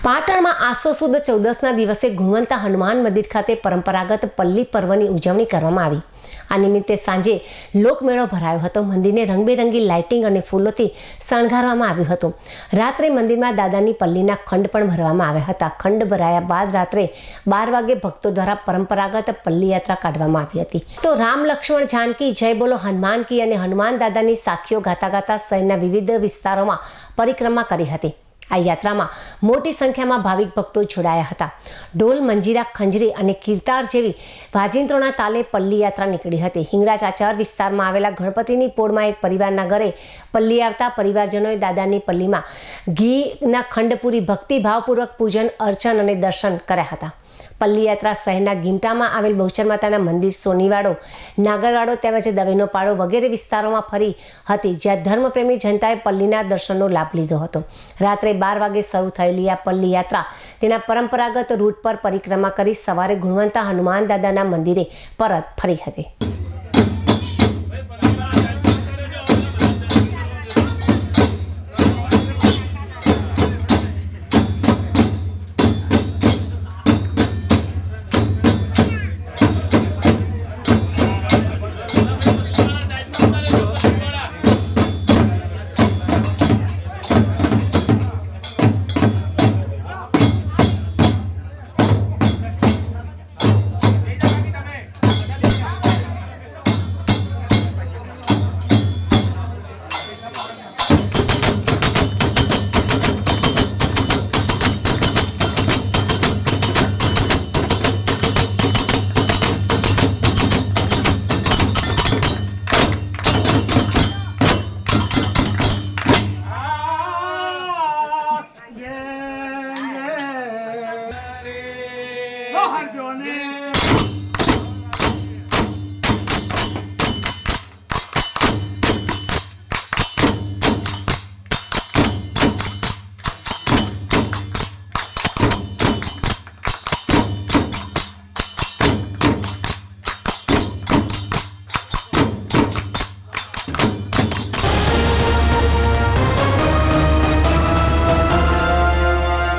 પાટણમાં આસો સુદ 14ના દિવસે ગુણવંતા હનુમાન મંદિર ખાતે પરંપરાગત પલ્લી પર્વની ઉજવણી કરવામાં આવી। આ નિમિત્તે સાંજે લોકમેળો ભરાયો હતો। મંદિરને રંગબેરંગી લાઇટિંગ અને ફૂલોથી શણગારવામાં આવ્યું હતું। રાત્રે મંદિરમાં દાદાની પલ્લીના ખંડ પણ ભરવામાં આવ્યા હતા। ખંડ ભરાયા બાદ રાત્રે 12 વાગે ભક્તો દ્વારા પરંપરાગત પલ્લી યાત્રા કાઢવામાં આવી હતી। તો રામ લક્ષ્મણ જાનકી જય બોલો હનુમાન કી અને હનુમાન દાદાની સાખીઓ ગાતા ગાતા શહેરના વિવિધ વિસ્તારોમાં પરિક્રમા કરી હતી। આ યાત્રામાં મોટી સંખ્યામાં ભાવિક ભક્તો જોડાયા હતા। ઢોલ, મંજીરા, ખંજરી અને કીર્તાર જેવી વાજિંત્રોના તાલે પલ્લી યાત્રા નીકળી હતી। હિંગળાજ આચાર વિસ્તારમાં આવેલા ગણપતિની પોળમાં એક પરિવારના ઘરે પલ્લી આવતા પરિવારજનોએ દાદાની પલ્લીમાં ઘીના ખંડ પૂરી ભક્તિભાવપૂર્વક પૂજન, અર્ચન અને દર્શન કર્યા હતા। પલ્લી યાત્રા શહેરના ગીમટામાં આવેલ બહુચર માતાના મંદિર, સોનીવાડો, નાગરવાડો તેમજ દવેનો પાડો વગેરે વિસ્તારોમાં ફરી હતી, જ્યાં ધર્મપ્રેમી જનતાએ પલ્લીના દર્શનનો લાભ લીધો હતો। રાત્રે 12 વાગે શરૂ થયેલી આ પલ્લી યાત્રા તેના પરંપરાગત રૂટ પર પરિક્રમા કરી સવારે ગુણવંતા હનુમાન દાદાના મંદિરે પરત ફરી હતી। હરજોને